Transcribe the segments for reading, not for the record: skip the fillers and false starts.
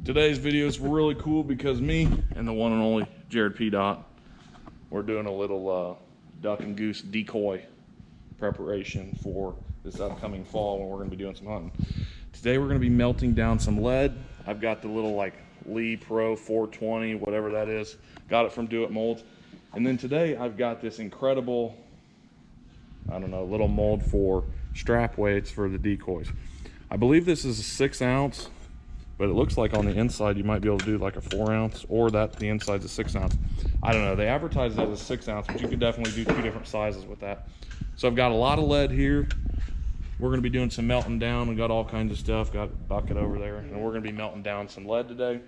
Today's video is really cool because me and the one and only Jared P. Dot, we're doing a little duck and goose decoy preparation for this upcoming fall when we're going to be doing some hunting. Today we're going to be melting down some lead. I've got the little like Lee Pro 420, whatever that is. Got it from Do It Molds. And then today I've got this incredible, I don't know, little mold for strap weights for the decoys. I believe this is a 6 ounce, but it looks like on the inside you might be able to do like a 4 ounce, or that the inside's a 6 ounce. I don't know, they advertise it as a 6 ounce, but you could definitely do 2 different sizes with that. So I've got a lot of lead here. We're gonna be doing some melting down. We got all kinds of stuff, got a bucket over there, and we're gonna be melting down some lead today.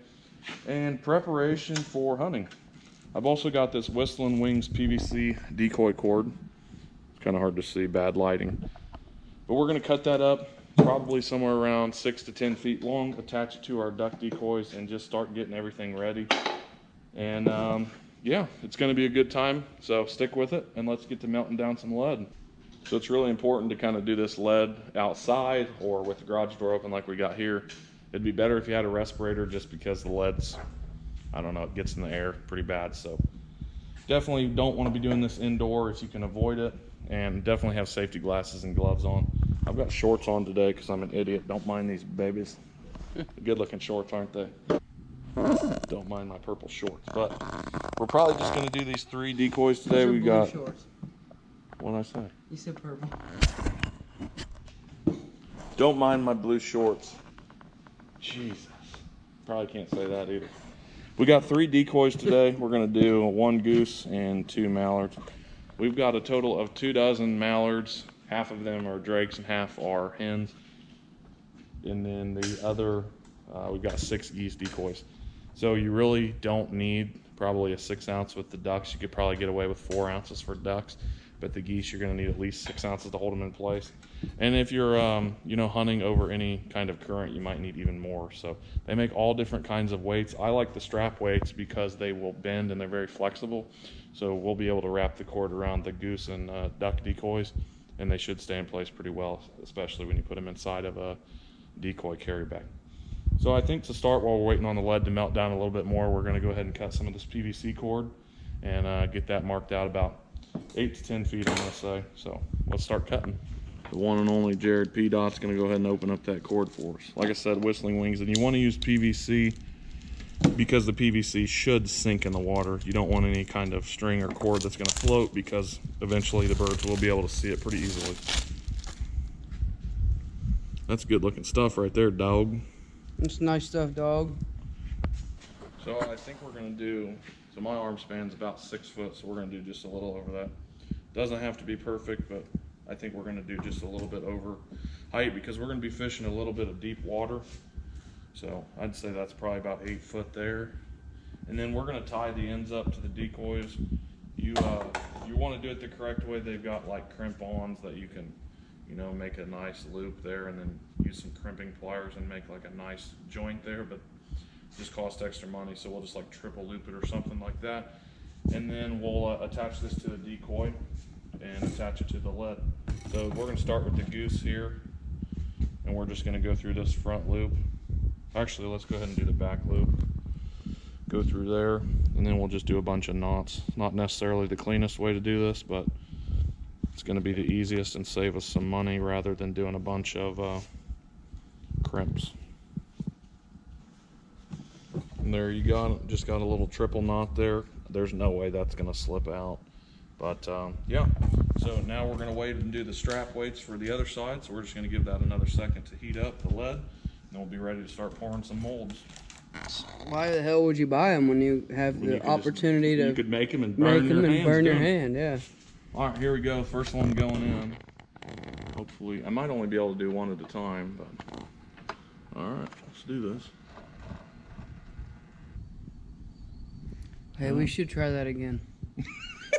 And preparation for hunting. I've also got this Whistling Wings PVC decoy cord. It's kind of hard to see, bad lighting. But we're gonna cut that up, probably somewhere around 6 to 10 feet long, attach it to our duck decoys, and just start getting everything ready. And yeah, it's gonna be a good time, so stick with it, and let's get to melting down some lead. So it's really important to kind of do this lead outside or with the garage door open like we got here. It'd be better if you had a respirator, just because the lead's, I don't know, it gets in the air pretty bad. So definitely don't want to be doing this indoor if you can avoid it, and definitely have safety glasses and gloves on. I've got shorts on today because I'm an idiot. Don't mind these babies. Good looking shorts, aren't they? Don't mind my purple shorts. But we're probably just going to do these 3 decoys today. We got shorts. What did I say? You said purple. Don't mind my blue shorts. Jesus. Probably can't say that either. We got 3 decoys today. We're going to do 1 goose and 2 mallards. We've got a total of 2 dozen mallards. Half of them are drakes and half are hens. And then the other, we've got 6 geese decoys. So you really don't need probably a 6 ounce with the ducks. You could probably get away with 4 ounces for ducks. But the geese, you're going to need at least 6 ounces to hold them in place. And if you're, you know, hunting over any kind of current, you might need even more. So they make all different kinds of weights. I like the strap weights because they will bend and they're very flexible. So we'll be able to wrap the cord around the goose and duck decoys, and they should stay in place pretty well, especially when you put them inside of a decoy carry bag. So I think to start, while we're waiting on the lead to melt down a little bit more, we're going to go ahead and cut some of this PVC cord and get that marked out about 8 to 10 feet, I'm going to say. So let's start cutting. The one and only Jared P. Dot's going to go ahead and open up that cord for us. Like I said, Whistling Wings, and you want to use PVC because the PVC should sink in the water. You don't want any kind of string or cord that's going to float, because eventually the birds will be able to see it pretty easily. That's good looking stuff right there, dog. It's nice stuff, dog. So I think we're going to do, so my arm span's about 6 foot, so we're going to do just a little over that. Doesn't have to be perfect, but I think we're going to do just a little bit over height, because we're going to be fishing a little bit of deep water. So I'd say that's probably about 8 foot there. And then we're going to tie the ends up to the decoys. You want to do it the correct way. They've got like crimp-ons that you can, you know, make a nice loop there, and then use some crimping pliers and make like a nice joint there, but just cost extra money. So we'll just like triple loop it or something like that. And then we'll attach this to the decoy and attach it to the lead. So we're going to start with the goose here, and we're just going to go through this front loop. Actually, let's go ahead and do the back loop. Go through there, and then we'll just do a bunch of knots. Not necessarily the cleanest way to do this, but it's going to be the easiest and save us some money rather than doing a bunch of crimps. And there you got it. Just got a little triple knot there. There's no way that's going to slip out. But yeah, so now we're going to wait and do the strap weights for the other side. So we're just going to give that another second to heat up the lead, and then we'll be ready to start pouring some molds. Why the hell would you buy them when you have the opportunity to? You could make them and burn your hand, yeah. All right, here we go. First one going in. Hopefully, I might only be able to do one at a time, but all right, let's do this. Hey, we should try that again.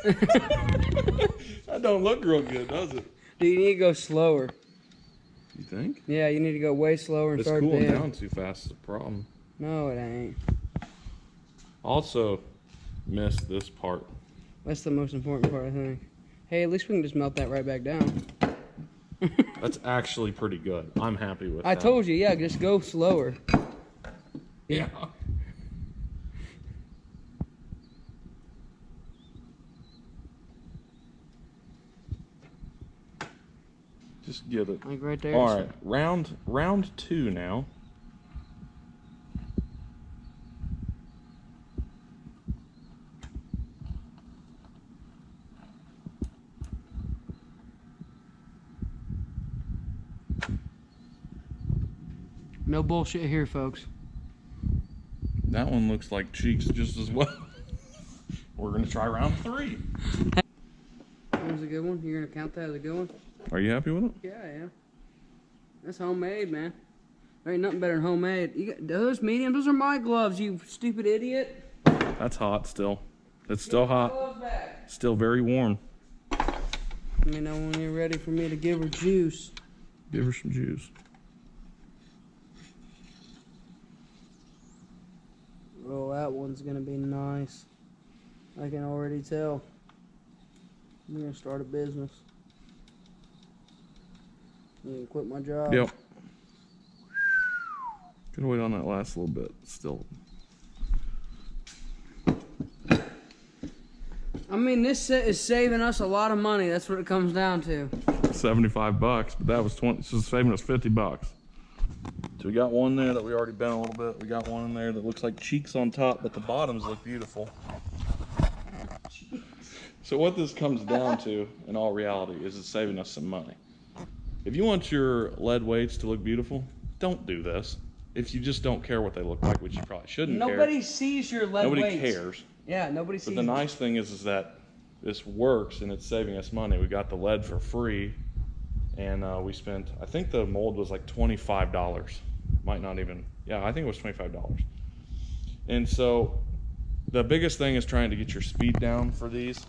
That don't look real good, does it? Do you need to go slower? You think? Yeah, you need to go way slower and start cooling big. down too fast is a problem. No, it ain't. Also, missed this part. That's the most important part, I think. Hey, at least we can just melt that right back down. That's actually pretty good. I'm happy with that. I told you, yeah, just go slower. Yeah. Just get it. Like right there. All right, round 2 now. No bullshit here, folks. That one looks like cheeks just as well. We're gonna try round 3. That was a good one. You're gonna count that as a good one? Are you happy with it? Yeah, yeah. That's homemade, man. There ain't nothing better than homemade. You got those mediums. Those are my gloves, you stupid idiot. That's hot still. It's still hot. Gloves back. Still very warm. Let me know when you're ready for me to give her juice. Give her some juice. Oh, that one's gonna be nice. I can already tell. I'm gonna start a business. I'm gonna quit my job. Yep. Gotta wait on that last little bit. Still. I mean, this set is saving us a lot of money. That's what it comes down to. $75, but that was 20. This is saving us $50. So we got one there that we already bent a little bit. We got one in there that looks like cheeks on top, but the bottoms look beautiful. So what this comes down to, in all reality, is it's saving us some money. If you want your lead weights to look beautiful, don't do this. If you just don't care what they look like, which you probably shouldn't care. Nobody sees your lead Nobody weights. cares. Yeah, nobody sees. But the nice thing is that this works and it's saving us money. We got the lead for free, and we spent, I think the mold was like $25. Might not even, yeah, I think it was $25. And so the biggest thing is trying to get your speed down for these,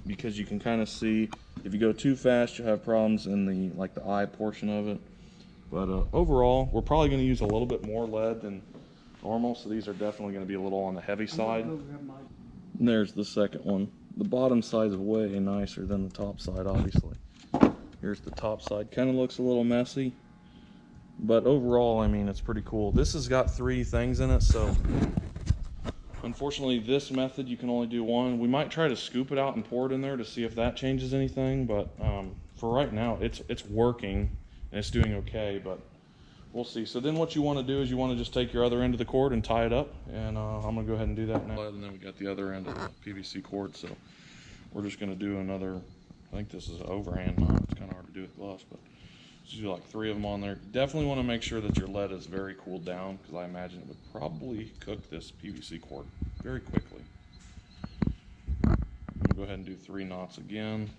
because you can kind of see if you go too fast, you'll have problems in the eye portion of it. But overall, we're probably going to use a little bit more lead than normal, so these are definitely going to be a little on the heavy side. And there's the second one. The bottom side is way nicer than the top side, obviously. Here's the top side. Kind of looks a little messy, but overall, I mean, it's pretty cool. This has got 3 things in it, so unfortunately, this method you can only do one. We might try to scoop it out and pour it in there to see if that changes anything, but for right now, it's working and it's doing okay, but we'll see. So then what you want to do is you want to just take your other end of the cord and tie it up, and I'm going to go ahead and do that now. And then we got the other end of the PVC cord, so we're just going to do another, I think this is an overhand knot. It's kind of hard to do with gloves, but just do like 3 of them on there. Definitely want to make sure that your lead is very cooled down, because I imagine it would probably cook this PVC cord very quickly. I'm going to go ahead and do 3 knots again.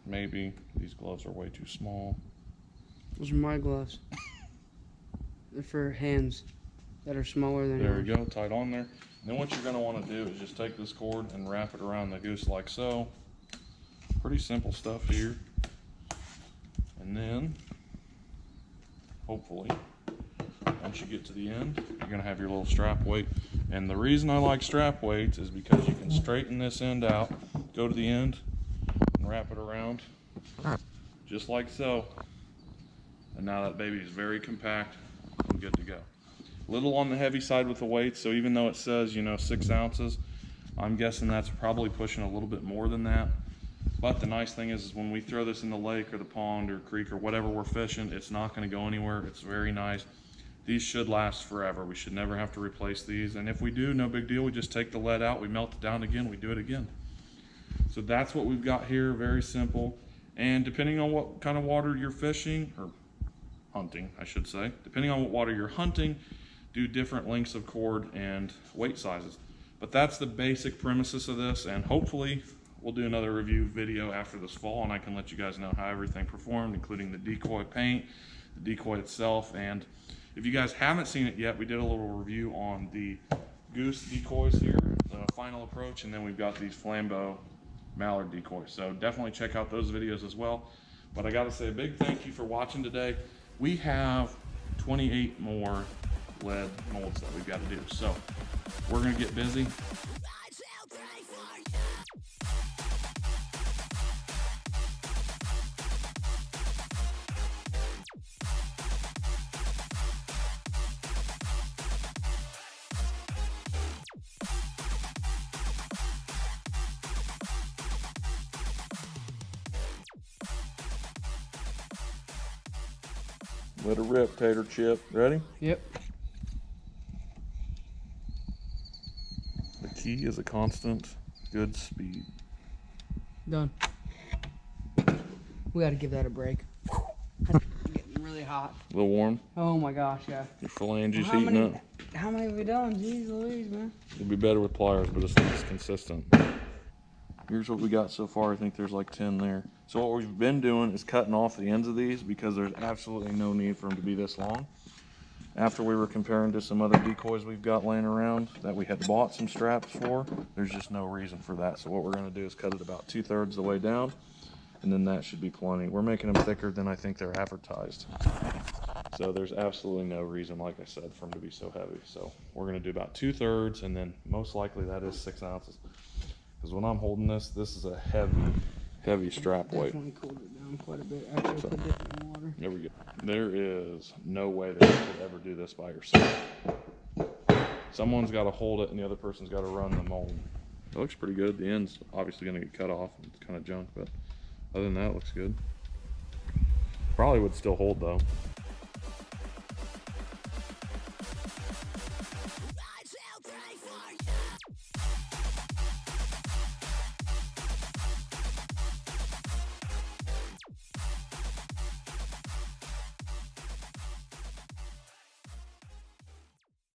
Maybe. These gloves are way too small. Those are my gloves. They're for hands that are smaller than There yours. we go, tied on there. And then what you're going to want to do is just take this cord and wrap it around the goose like so. Pretty simple stuff here. And then, hopefully, once you get to the end, you're going to have your little strap weight. And the reason I like strap weights is because you can straighten this end out, go to the end, and wrap it around, just like so. And now that baby is very compact and good to go. Little on the heavy side with the weight, so even though it says, 6 ounces, I'm guessing that's probably pushing a little bit more than that. But the nice thing is when we throw this in the lake or the pond or creek or whatever we're fishing, it's not going to go anywhere. It's very nice. These should last forever. We should never have to replace these. And if we do, no big deal. We just take the lead out, we melt it down again, we do it again. So that's what we've got here, very simple. And depending on what kind of water you're fishing, or hunting, I should say, depending on what water you're hunting, do different lengths of cord and weight sizes. But that's the basic premises of this, and hopefully we'll do another review video after this fall, and I can let you guys know how everything performed, including the decoy paint, the decoy itself. And if you guys haven't seen it yet, we did a little review on the Goose decoys here, the final approach, and then we've got these Flambeau mallard decoys. So definitely check out those videos as well. But I gotta say a big thank you for watching today. We have 28 more lead molds that we've got to do. So we're gonna get busy. Let her rip, tater chip. Ready? Yep. The key is a constant good speed. Done. We gotta give that a break. That's getting really hot. A little warm. Oh my gosh, yeah. Your phalanges Well, heating up. How many have we done? Jeez Louise, man. It'd be better with pliers, but it's not as consistent. Here's what we got so far. I think there's like 10 there. So what we've been doing is cutting off the ends of these because there's absolutely no need for them to be this long. After we were comparing to some other decoys we've got laying around that we had bought some straps for, there's just no reason for that. So what we're gonna do is cut it about 2/3 the way down, and then that should be plenty. We're making them thicker than I think they're advertised. So there's absolutely no reason, like I said, for them to be so heavy. So we're gonna do about 2/3, and then most likely that is 6 ounces. Because when I'm holding this is a heavy strap weight. Definitely cooled it down quite a bit after I put it in the water. There we go. There is no way that you could ever do this by yourself. Someone's got to hold it and the other person's got to run the mold. It looks pretty good. The end's obviously going to get cut off. It's kind of junk, but other than that, it looks good. Probably would still hold though.